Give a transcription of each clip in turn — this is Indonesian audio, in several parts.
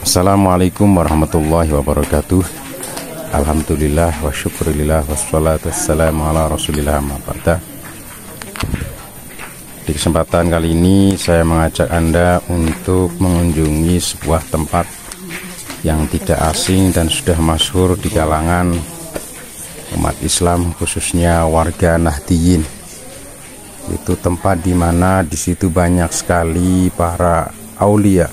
Assalamualaikum warahmatullahi wabarakatuh. Alhamdulillah wa syukurillah wassalatu wassalamu ala rasulillah ma ba'da. Di kesempatan kali ini saya mengajak Anda untuk mengunjungi sebuah tempat yang tidak asing dan sudah masyhur di kalangan umat Islam, khususnya warga Nahdiyin. Itu tempat di mana di situ banyak sekali para aulia,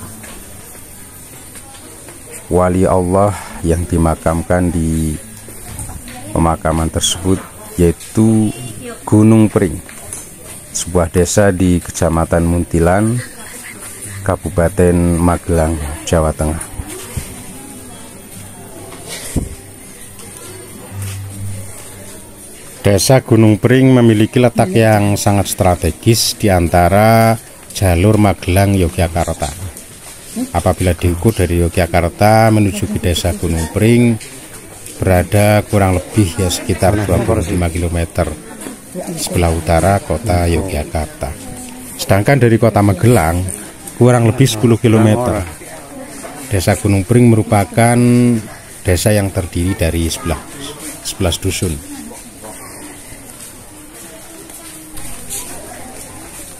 wali Allah yang dimakamkan di pemakaman tersebut, yaitu Gunung Pring, sebuah desa di Kecamatan Muntilan, Kabupaten Magelang, Jawa Tengah. Desa Gunung Pring memiliki letak yang sangat strategis di antara jalur Magelang Yogyakarta. Apabila diukur dari Yogyakarta menuju ke desa Gunung Pring, berada kurang lebih sekitar 25 km sebelah utara kota Yogyakarta. Sedangkan dari kota Magelang kurang lebih 10 km. Desa Gunung Pring merupakan desa yang terdiri dari 11 dusun.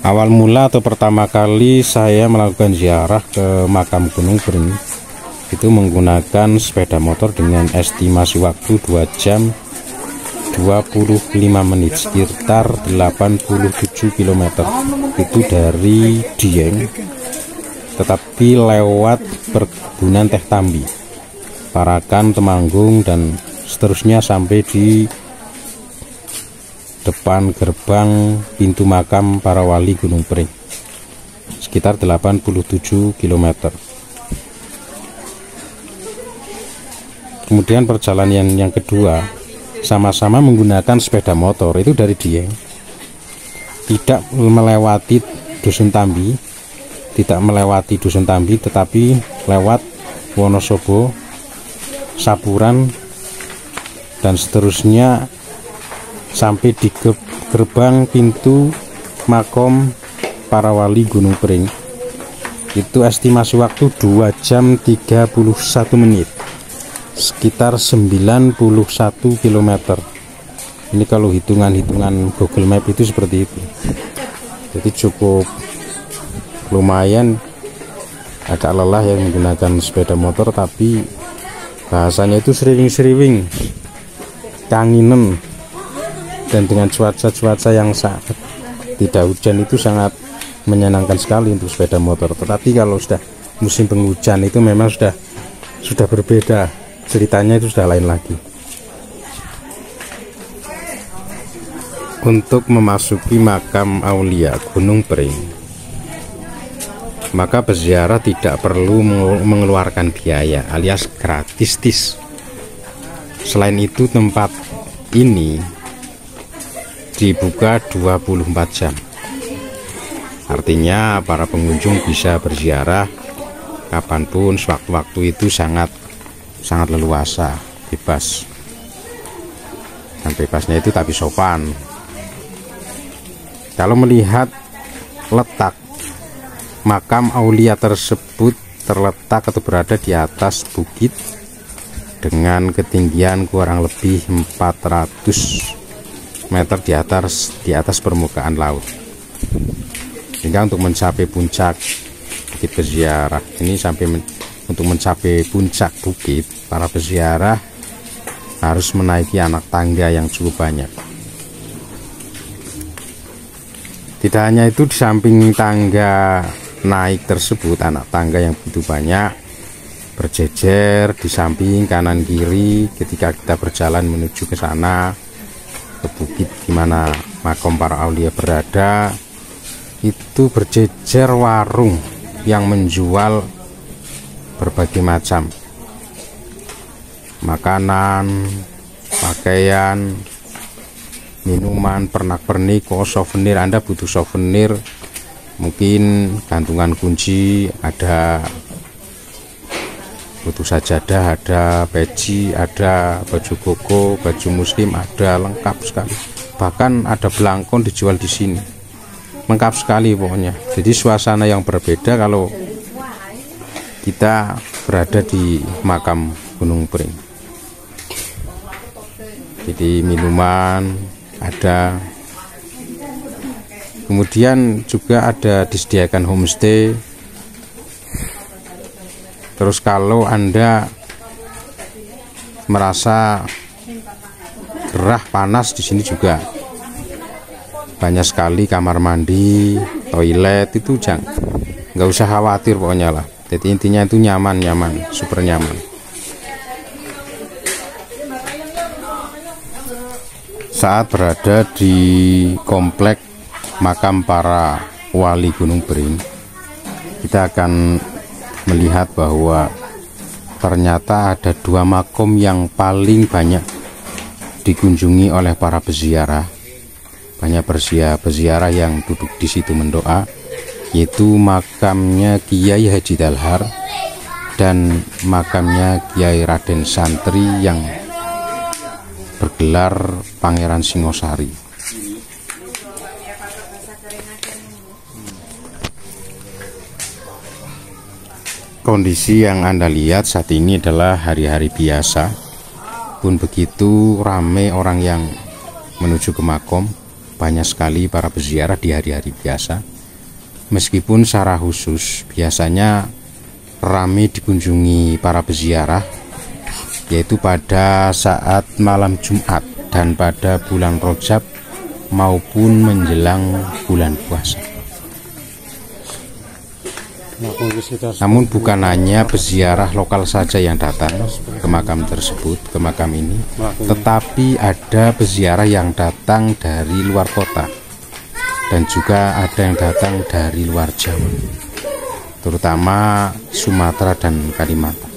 Awal mula atau pertama kali saya melakukan ziarah ke makam Gunung Pring itu menggunakan sepeda motor dengan estimasi waktu 2 jam 25 menit, sekitar 87 km. Itu dari Dieng, tetapi lewat perkebunan teh Tambi, Parakan, Temanggung, dan seterusnya sampai di depan gerbang pintu makam para wali Gunung Pring, sekitar 87 km. Kemudian perjalanan yang kedua sama-sama menggunakan sepeda motor, itu dari Dieng, tidak melewati Dusun Tambi, tetapi lewat Wonosobo, Saburan, dan seterusnya sampai di gerbang pintu makom para wali Gunung Pring. Itu estimasi waktu 2 jam 31 menit, sekitar 91 km. Ini kalau hitungan-hitungan Google Map itu seperti itu. Jadi cukup lumayan, agak lelah yang menggunakan sepeda motor, tapi bahasanya itu sriwing-sriwing, kangenan. Dan dengan cuaca yang sangat tidak hujan itu sangat menyenangkan sekali untuk sepeda motor. Tetapi kalau sudah musim penghujan itu memang sudah berbeda, ceritanya itu sudah lain lagi. Untuk memasuki makam aulia Gunung Pring, maka peziarah tidak perlu mengeluarkan biaya alias gratis. Selain itu tempat ini dibuka 24 jam. Artinya para pengunjung bisa berziarah kapanpun, sewaktu-waktu itu sangat leluasa, bebas. Dan bebasnya itu tapi sopan. Kalau melihat letak makam aulia tersebut terletak atau berada di atas bukit dengan ketinggian kurang lebih 400 meter di atas permukaan laut, sehingga untuk mencapai puncak bukit peziarah ini, untuk mencapai puncak bukit, para peziarah harus menaiki anak tangga yang cukup banyak. Tidak hanya itu, di samping tangga naik tersebut, anak tangga yang begitu banyak berjejer di samping kanan kiri ketika kita berjalan menuju ke sana, ke bukit di mana makam para aulia berada. Itu berjejer warung yang menjual berbagai macam makanan, pakaian, minuman, pernak-pernik, souvenir. Anda butuh souvenir, mungkin gantungan kunci, ada butuh sajadah, ada peci, ada baju koko, baju muslim, ada, lengkap sekali. Bahkan ada belangkon dijual di sini, lengkap sekali pokoknya. Jadi suasana yang berbeda kalau kita berada di makam Gunung Pring. Jadi minuman ada, kemudian juga ada disediakan homestay. Terus kalau Anda merasa gerah panas, di sini juga banyak sekali kamar mandi, toilet, itu nggak usah khawatir pokoknya lah. Jadi intinya itu nyaman, super nyaman. Saat berada di komplek makam para wali Gunung Pring, kita akan melihat bahwa ternyata ada 2 makom yang paling banyak dikunjungi oleh para peziarah. Banyak peziarah yang duduk di situ mendoa, yaitu makamnya Kiai Haji Dalhar dan makamnya Kiai Raden Santri yang bergelar Pangeran Singosari. Kondisi yang Anda lihat saat ini adalah hari-hari biasa, pun begitu ramai orang yang menuju ke makom. Banyak sekali para peziarah di hari-hari biasa. Meskipun secara khusus biasanya ramai dikunjungi para peziarah, yaitu pada saat malam Jumat dan pada bulan Rajab maupun menjelang bulan puasa. Namun bukan hanya peziarah lokal saja yang datang ke makam tersebut, ke makam ini, tetapi ada peziarah yang datang dari luar kota dan juga ada yang datang dari luar Jawa, terutama Sumatera dan Kalimantan.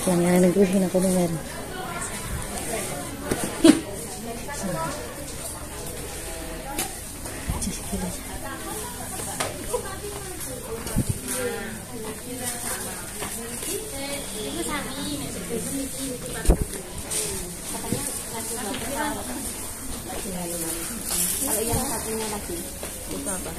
Yang negeri aku dengar. Kalau yang satunya lagi itu apa?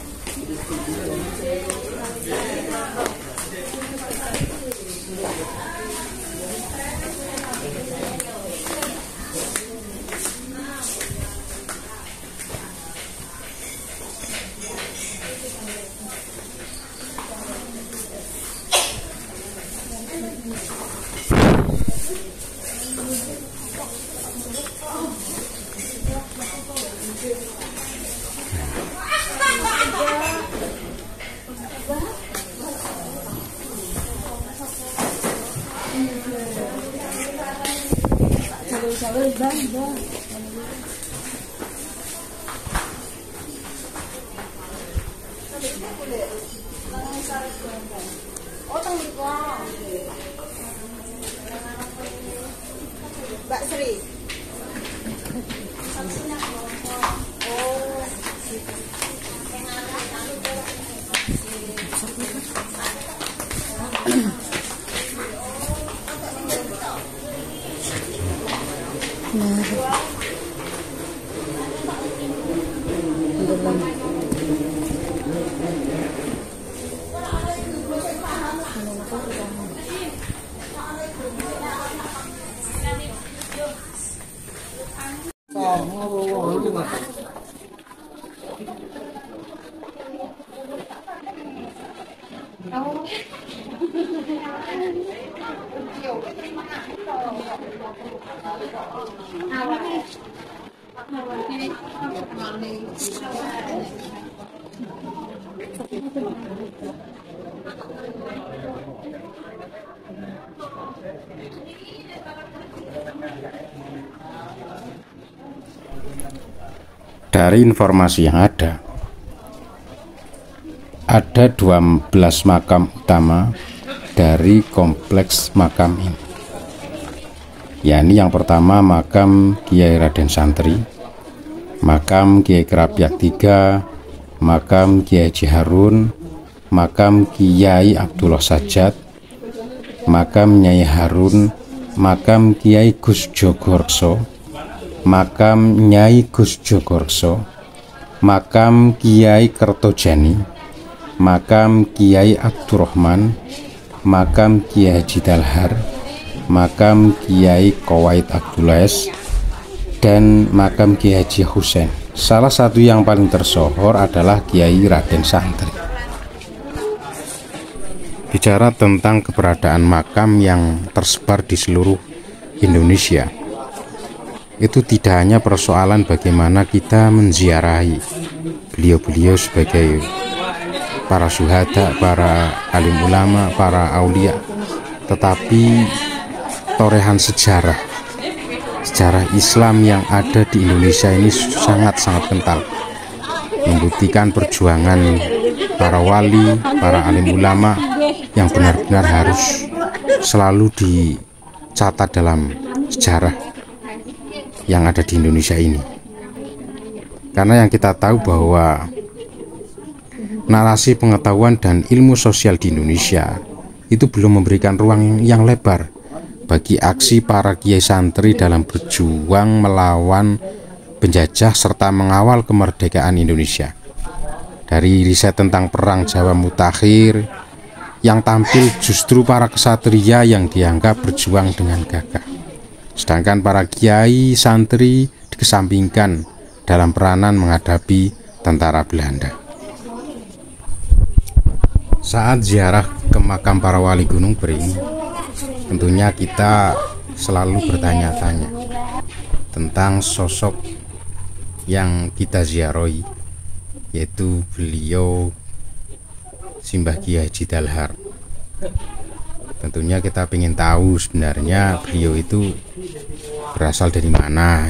Mbak Sri. Dari informasi yang ada 12 makam utama dari kompleks makam ini, yakni yang pertama makam Kiai Raden Santri, makam Kiai Kerapiak III, makam Kiai Haji Harun, makam Kiai Abdullah Sajat, makam Nyai Harun, makam Kiai Gus Jogorso, makam Nyai Gus Jogorso, makam Kiai Kertojani, makam Kiai Abdurrahman, makam Kiai Haji Dalhar, makam Kiai Qawaid Abdullah, dan makam Kiai Haji Husain. Salah satu yang paling tersohor adalah Kiai Raden Santri. Bicara tentang keberadaan makam yang tersebar di seluruh Indonesia, itu tidak hanya persoalan bagaimana kita menziarahi beliau-beliau sebagai para syuhada, para alim ulama, para aulia, tetapi torehan sejarah Islam yang ada di Indonesia ini sangat-sangat kental, membuktikan perjuangan para wali, para alim ulama yang benar-benar harus selalu dicatat dalam sejarah yang ada di Indonesia ini. Karena yang kita tahu bahwa narasi pengetahuan dan ilmu sosial di Indonesia itu belum memberikan ruang yang lebar bagi aksi para kiai santri dalam berjuang melawan penjajah serta mengawal kemerdekaan Indonesia. Dari riset tentang perang Jawa Mutakhir, yang tampil justru para kesatria yang dianggap berjuang dengan gagah, sedangkan para kiai santri dikesampingkan dalam peranan menghadapi tentara Belanda. Saat ziarah ke makam para wali Gunung Pring, tentunya kita selalu bertanya-tanya tentang sosok yang kita ziarahi, yaitu beliau Simbah Kiai Haji Dalhar. Tentunya kita ingin tahu sebenarnya beliau itu berasal dari mana,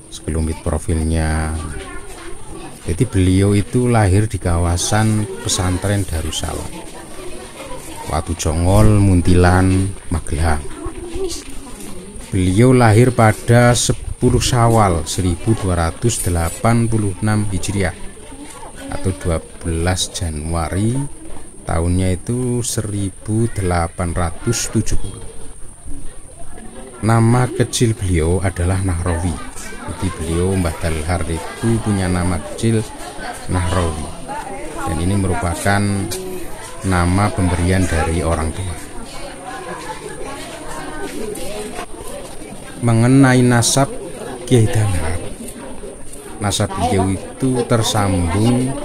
sekelumit profilnya. Jadi beliau itu lahir di kawasan pesantren Darussalam, Watu Jongol, Muntilan, Magelang. Beliau lahir pada 10 Syawal 1286 Hijriah atau 12 Januari tahunnya itu 1870. Nama kecil beliau adalah Nahrawi. Jadi beliau Mbah Dalhar itu punya nama kecil Nahrawi, dan ini merupakan nama pemberian dari orang tua. Mengenai nasab Kiai Dalhar, nasab beliau itu tersambung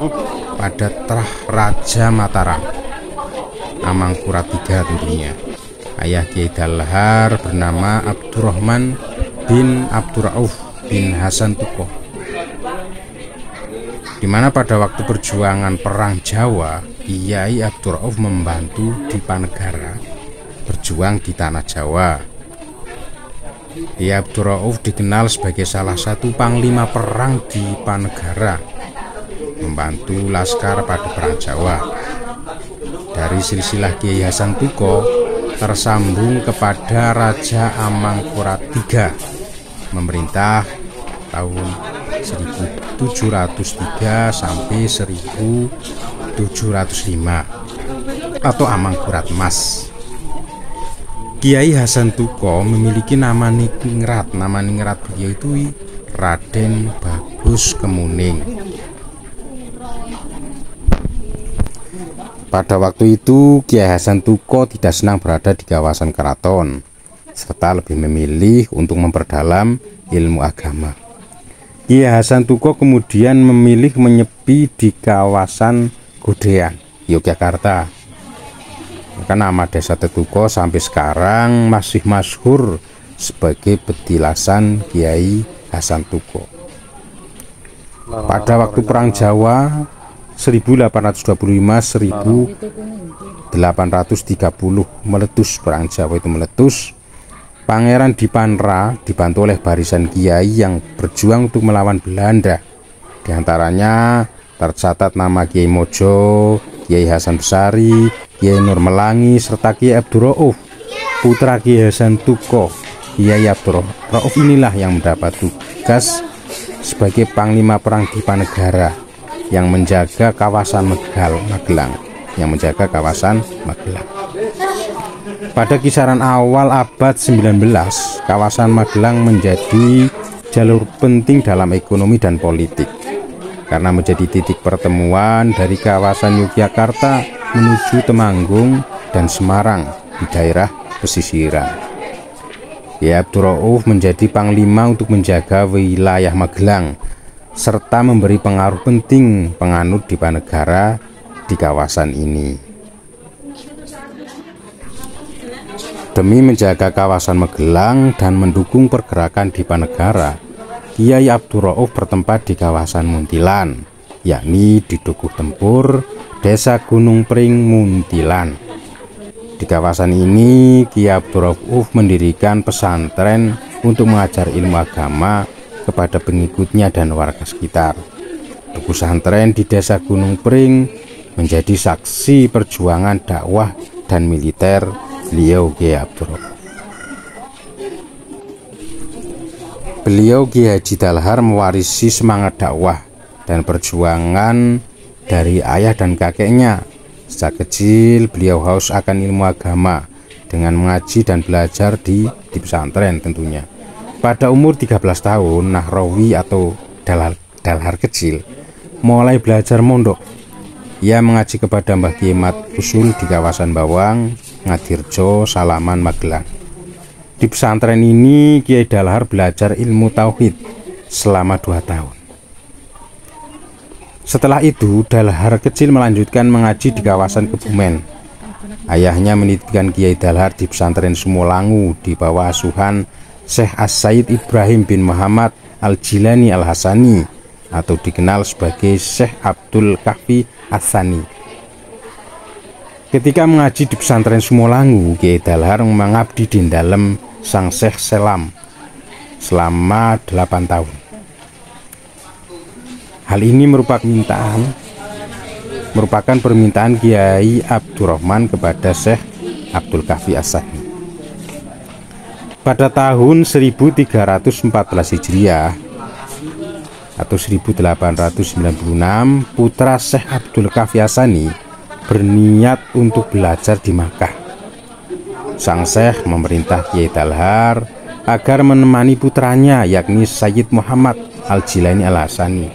pada Trah Raja Mataram. Amangkurat III tentunya. Ayah Kiai Dalhar bernama Abdurrahman bin Abdurrauf bin Hasan Tuko, di mana pada waktu perjuangan Perang Jawa, Kiai Abdurrauf membantu Dipanegara berjuang di tanah Jawa. Kiai Abdurrauf dikenal sebagai salah satu panglima perang Dipanegara, membantu laskar pada Perang Jawa. Dari silsilah Kiai Hasan Tuko tersambung kepada Raja Amangkurat III, memerintah tahun 1703 sampai 1705 atau Amangkurat Mas. Kiai Hasan Tuko memiliki nama ningrat. Nama ningrat beliau itu Raden Bagus Kemuning. Pada waktu itu Kiai Hasan Tuko tidak senang berada di kawasan keraton, serta lebih memilih untuk memperdalam ilmu agama. Kiai Hasan Tuko kemudian memilih menyepi di kawasan Godean, Yogyakarta. Maka nama desa Tetuko sampai sekarang masih masyhur sebagai petilasan Kiai Hasan Tuko. Pada waktu Perang Jawa 1825-1830 meletus, Perang Jawa itu meletus. Pangeran Dipanra dibantu oleh barisan kiai yang berjuang untuk melawan Belanda. Di antaranya tercatat nama Kiai Mojo, Kiai Hasan Besari, Kiai Nur Melangi, serta Kiai Abdurrauf, putra Kiai Hasan Tuko. Kiai Abdurrauf inilah yang mendapat tugas sebagai panglima perang Dipanegara yang menjaga kawasan Magelang, Pada kisaran awal abad 19, kawasan Magelang menjadi jalur penting dalam ekonomi dan politik, karena menjadi titik pertemuan dari kawasan Yogyakarta menuju Temanggung dan Semarang di daerah pesisiran. Kiai Abdurrauf menjadi panglima untuk menjaga wilayah Magelang, serta memberi pengaruh penting penganut Dipanegara di kawasan ini. Demi menjaga kawasan Magelang dan mendukung pergerakan Dipanegara, Kiai Abdurrauf bertempat di kawasan Muntilan, yakni di Dukuh Tempur, Desa Gunung Pring, Muntilan. Di kawasan ini, Kiai Abdurrauf mendirikan pesantren untuk mengajar ilmu agama kepada pengikutnya dan warga sekitar. Pesantren di Desa Gunung Pring menjadi saksi perjuangan dakwah dan militer beliau Kiai Abdurrauf. Beliau Kiai Haji Dalhar mewarisi semangat dakwah dan perjuangan dari ayah dan kakeknya. Sejak kecil beliau haus akan ilmu agama dengan mengaji dan belajar di pesantren tentunya. Pada umur 13 tahun, Nahrawi atau Dalhar kecil mulai belajar mondok. Ia mengaji kepada Mbah Kiai Mat Usul di kawasan Bawang, Ngadirjo, Salaman, Magelang. Di pesantren ini Kiai Dalhar belajar ilmu tauhid selama 2 tahun. Setelah itu Dalhar kecil melanjutkan mengaji di kawasan Kebumen. Ayahnya menitipkan Kiai Dalhar di pesantren Sumolangu di bawah asuhan Syekh As-Said Ibrahim bin Muhammad Al-Jilani Al-Hasani, atau dikenal sebagai Syekh Abdul Kahfi As-Sani. Ketika mengaji di pesantren Sumolangu, Kiai Dalhar mengabdi di dalam Sang Syekh Selam selama 8 tahun. Hal ini merupakan permintaan Kiai Abdurrahman kepada Syekh Abdul Kahfi As-Sani. Pada tahun 1314 Hijriah atau 1896, putra Syekh Abdul Kahfi As-Sani berniat untuk belajar di Makkah. Sang Syekh memerintah Kiai Dalhar agar menemani putranya, yakni Sayyid Muhammad Al-Jilani Al-Hasani.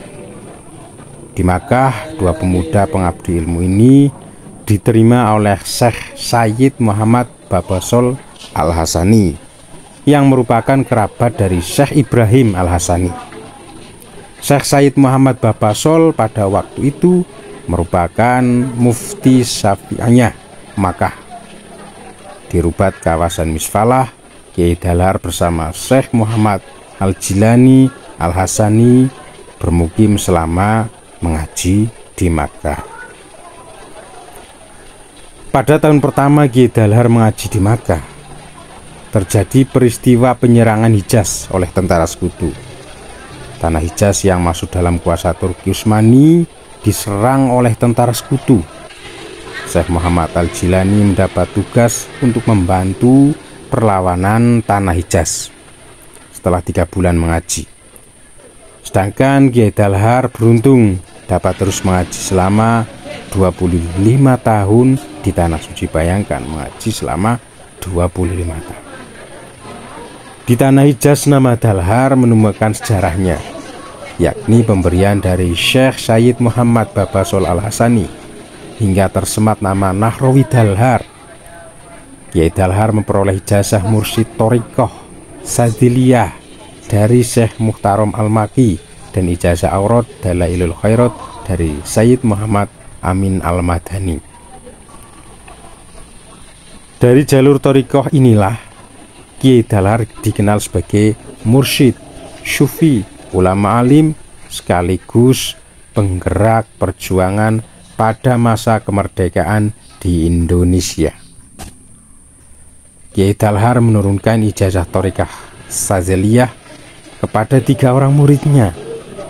Di Makkah, 2 pemuda pengabdi ilmu ini diterima oleh Syekh Sayyid Muhammad Babasol Al-Hasani yang merupakan kerabat dari Syekh Ibrahim Al-Hasani. Syekh Sayyid Muhammad Babasol pada waktu itu merupakan mufti Syafi'iyah Makkah. Di Rubat kawasan Misfalah, Kiai Dalhar bersama Syekh Muhammad Al-Jilani Al-Hasani bermukim selama mengaji di Makkah. Pada tahun pertama Kiai Dalhar mengaji di Makkah, terjadi peristiwa penyerangan Hijaz oleh tentara sekutu. Tanah Hijaz yang masuk dalam kuasa Turki Utsmani diserang oleh tentara sekutu. Syekh Muhammad Al-Jilani mendapat tugas untuk membantu perlawanan Tanah Hijaz setelah 3 bulan mengaji. Sedangkan Kiai Dalhar beruntung dapat terus mengaji selama 25 tahun di Tanah Suci. Bayangkan mengaji selama 25 tahun. Di Tanah Hijaz nama Dalhar menemukan sejarahnya, yakni pemberian dari Syekh Sayyid Muhammad Babasol Al-Hasani, hingga tersemat nama Nahrawi Dalhar. Kiai Dalhar memperoleh ijazah mursyid Thariqah Sadziliyah dari Syekh Muhtarom Al-Maki dan ijazah Aurad Dalailul Khairat dari Sayyid Muhammad Amin Al-Madani. Dari jalur Thariqah inilah Kiai Dalhar dikenal sebagai mursyid, syufi, ulama alim, sekaligus penggerak perjuangan pada masa kemerdekaan di Indonesia. Kiai Dalhar menurunkan ijazah Thariqah Sadziliyah kepada 3 orang muridnya,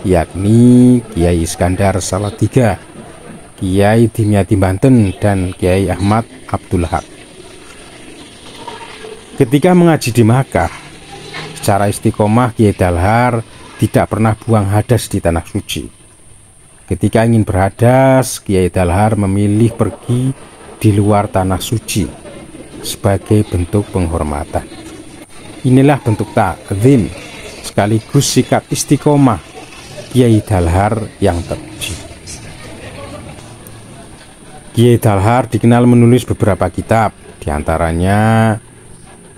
yakni Kiai Iskandar Salatiga, Kiai Dimyati Banten, dan Kiai Ahmad Abdul Haq. Ketika mengaji di Makkah, secara istiqomah Kiai Dalhar tidak pernah buang hadas di Tanah Suci. Ketika ingin berhadas, Kiai Dalhar memilih pergi di luar Tanah Suci sebagai bentuk penghormatan. Inilah bentuk ta'zim sekaligus sikap istiqomah Kiai Dalhar yang terpuji. Kiai Dalhar dikenal menulis beberapa kitab, diantaranya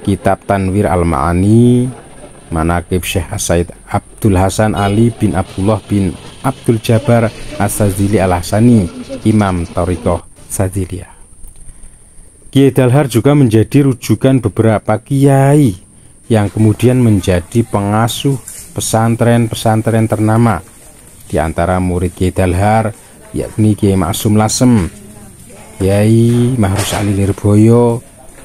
Kitab Tanwir Al-Ma'ani, Manaqib Syekh Said Abdul Hasan Ali bin Abdullah bin Abdul Jabbar As-Sadzili Al-Hasani, Imam Thariqah Sadziliyah. Kiai Dalhar juga menjadi rujukan beberapa kiai yang kemudian menjadi pengasuh pesantren-pesantren ternama. Di antara murid Kiai Dalhar yakni Kiai Maksum Lasem, Kiai Mahrus Ali Lirboyo,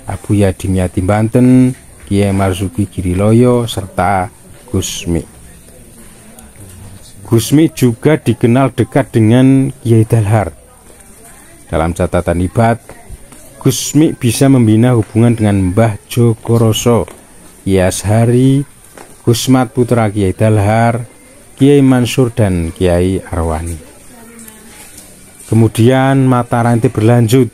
Abu Yadim Yatim Banten, Kiai Marzuki Giriloyo, serta Gusmi. Gusmi juga dikenal dekat dengan Kiai Dalhar. Dalam catatan Ibat, Gusmi bisa membina hubungan dengan Mbah Jogoroso, Kiai Ashari, Gusmat putra Kiai Dalhar, Kiai Mansur, dan Kiai Arwani. Kemudian mata rantai berlanjut.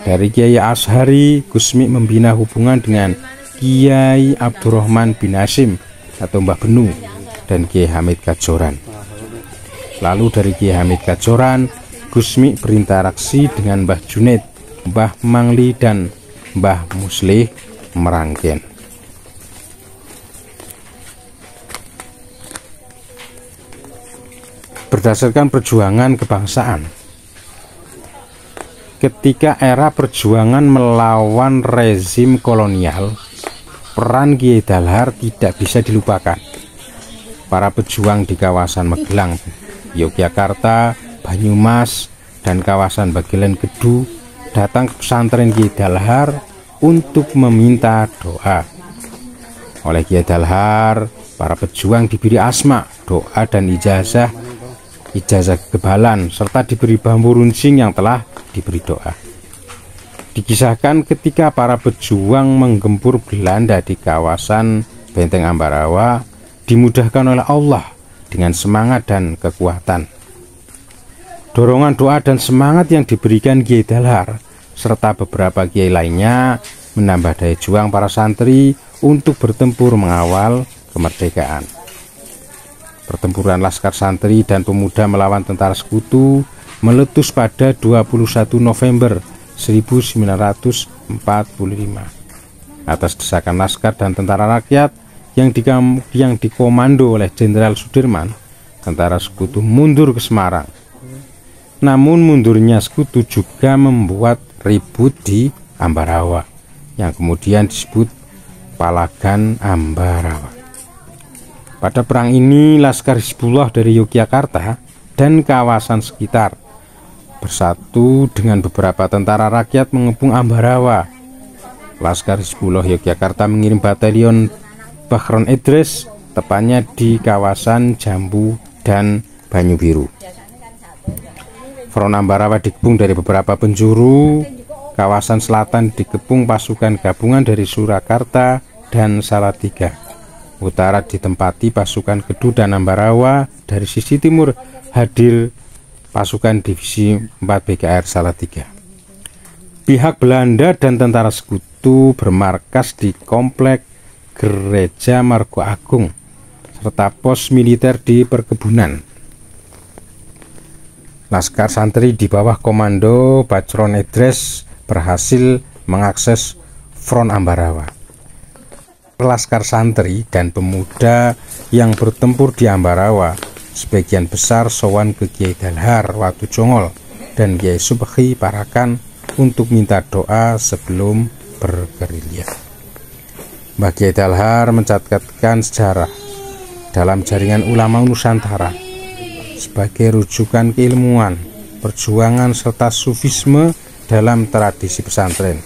Dari Kiai Ashari, Gusmi membina hubungan dengan Kiai Abdurrahman bin Hasim atau Mbah Benu dan Kiai Hamid Kajoran. Lalu dari Kiai Hamid Kajoran, Gusmi berinteraksi dengan Mbah Junaid, Mbah Mangli, dan Mbah Muslih Merangken. Berdasarkan perjuangan kebangsaan, ketika era perjuangan melawan rezim kolonial, peran Kiai Dalhar tidak bisa dilupakan. Para pejuang di kawasan Magelang, Yogyakarta, Banyumas, dan kawasan Bagelen Kedu datang ke pesantren Kiai Dalhar untuk meminta doa. Oleh Kiai Dalhar, para pejuang diberi asma, doa, dan ijazah kekebalan, serta diberi bambu runcing yang telah diberi doa. Dikisahkan ketika para pejuang menggempur Belanda di kawasan Benteng Ambarawa, dimudahkan oleh Allah dengan semangat dan kekuatan. Dorongan doa dan semangat yang diberikan Kiai Dalhar serta beberapa kiai lainnya menambah daya juang para santri untuk bertempur mengawal kemerdekaan. Pertempuran Laskar Santri dan Pemuda melawan tentara sekutu meletus pada 21 November 1945 atas desakan Laskar dan tentara rakyat yang dikomando oleh Jenderal Sudirman. Tentara sekutu mundur ke Semarang. Namun mundurnya sekutu juga membuat ribut di Ambarawa yang kemudian disebut Palagan Ambarawa. Pada perang ini Laskar Hizbullah dari Yogyakarta dan kawasan sekitar bersatu dengan beberapa tentara rakyat mengepung Ambarawa. Laskar Hizbullah Yogyakarta mengirim batalion Bakhron Idris tepatnya di kawasan Jambu dan Banyu Biru. Front Ambarawa dikepung dari beberapa penjuru. Kawasan selatan dikepung pasukan gabungan dari Surakarta dan Salatiga. Utara ditempati pasukan Kedu dan Ambarawa. Dari sisi timur hadir pasukan divisi 4 BKR Salatiga. Pihak Belanda dan tentara sekutu bermarkas di komplek Gereja Margo Agung serta pos militer di perkebunan. Laskar santri di bawah komando Bakhron Idris berhasil mengakses front Ambarawa. Laskar santri dan pemuda yang bertempur di Ambarawa sebagian besar sowan ke Kiai Dalhar Watujongol dan Kiai Subhi Parakan untuk minta doa sebelum bergerilya. Mbah Kiai Dalhar mencatatkan sejarah dalam jaringan ulama Nusantara sebagai rujukan keilmuan, perjuangan serta sufisme dalam tradisi pesantren.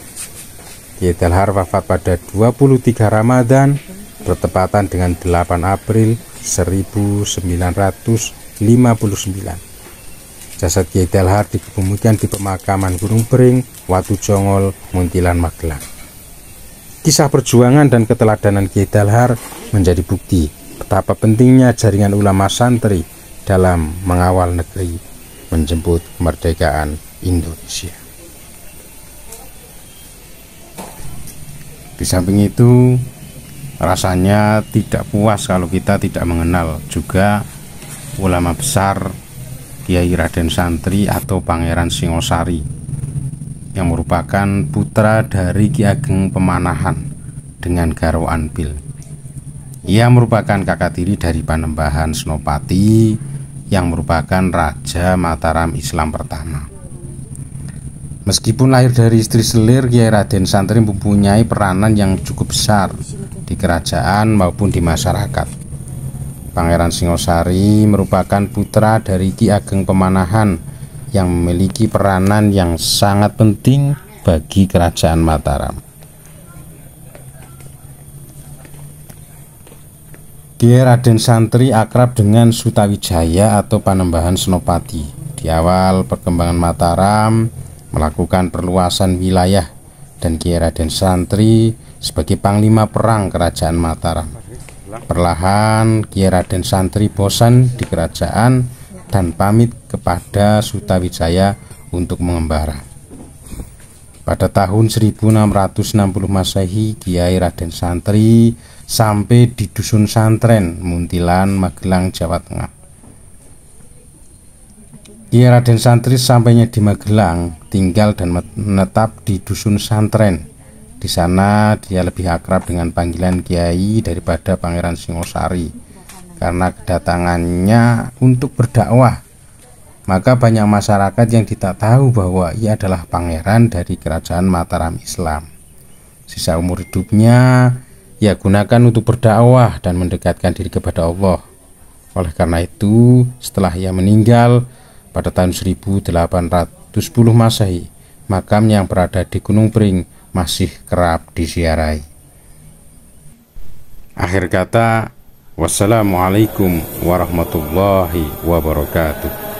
Kiai Dalhar wafat pada 23 Ramadan bertepatan dengan 8 April 1959. Jasad Kiai Dalhar dikebumikan di pemakaman Gunung Bering, Watujongol, Muntilan, Magelang. Kisah perjuangan dan keteladanan Kiai Dalhar menjadi bukti betapa pentingnya jaringan ulama santri dalam mengawal negeri menjemput kemerdekaan Indonesia. Di samping itu, rasanya tidak puas kalau kita tidak mengenal juga ulama besar Kiai Raden Santri atau Pangeran Singosari yang merupakan putra dari Ki Ageng Pemanahan dengan Garwo Anpil. Ia merupakan kakak tiri dari Panembahan Senopati yang merupakan Raja Mataram Islam pertama. Meskipun lahir dari istri selir, Kiai Raden Santri mempunyai peranan yang cukup besar di kerajaan maupun di masyarakat. Pangeran Singosari merupakan putra dari Ki Ageng Pemanahan yang memiliki peranan yang sangat penting bagi kerajaan Mataram. Kiai Raden Santri akrab dengan Sutawijaya atau Panembahan Senopati. Di awal perkembangan Mataram melakukan perluasan wilayah dan Kiai Raden Santri sebagai panglima perang kerajaan Mataram. Perlahan Kiai Raden Santri bosan di kerajaan dan pamit kepada Sutawijaya untuk mengembara. Pada tahun 1660 Masehi, Kiai Raden Santri sampai di Dusun Santren, Muntilan, Magelang, Jawa Tengah. Kiai Raden Santri sampainya di Magelang, tinggal dan menetap di Dusun Santren. Di sana dia lebih akrab dengan panggilan Kiai daripada Pangeran Singosari karena kedatangannya untuk berdakwah. Maka banyak masyarakat yang tidak tahu bahwa ia adalah pangeran dari kerajaan Mataram Islam. Sisa umur hidupnya ia gunakan untuk berdakwah dan mendekatkan diri kepada Allah. Oleh karena itu, setelah ia meninggal pada tahun 1810 Masehi, makam yang berada di Gunung Bering masih kerap diziarahi. Akhir kata, wassalamualaikum warahmatullahi wabarakatuh.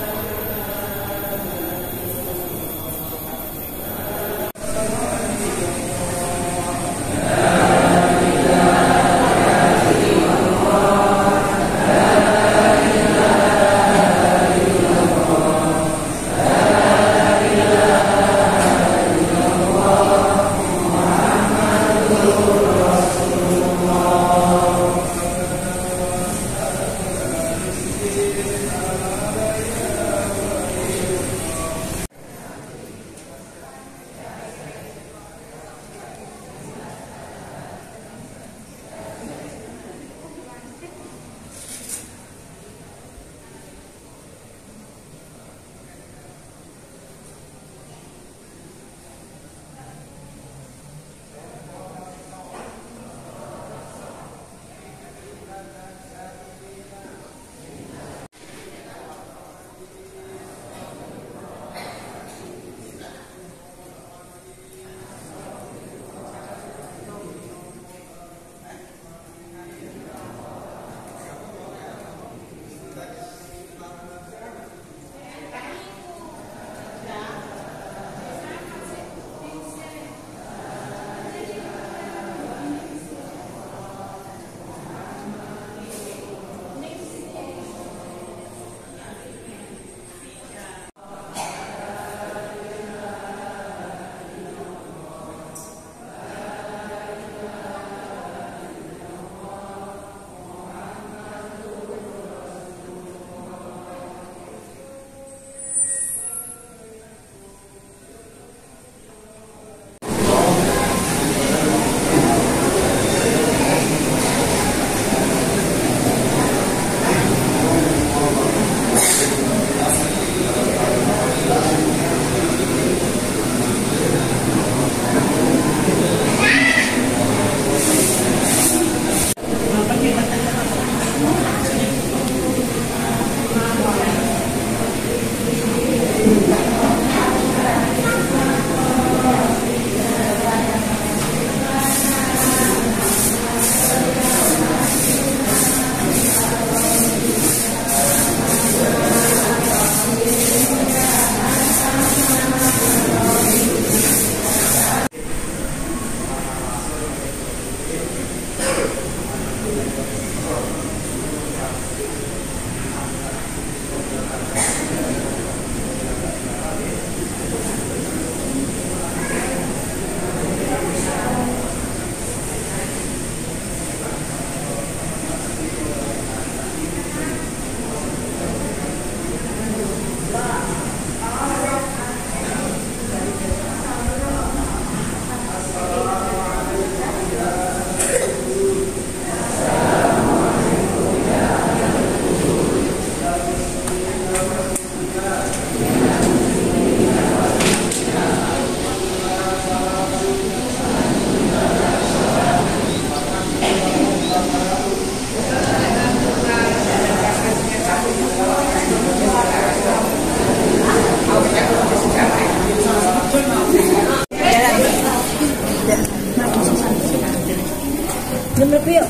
Bener yuk.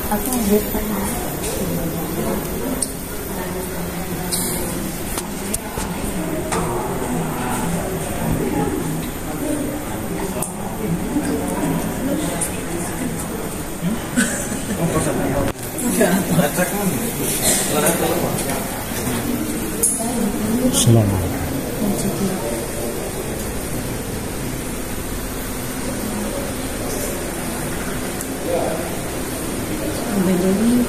Aku bukan. Selamat. Beli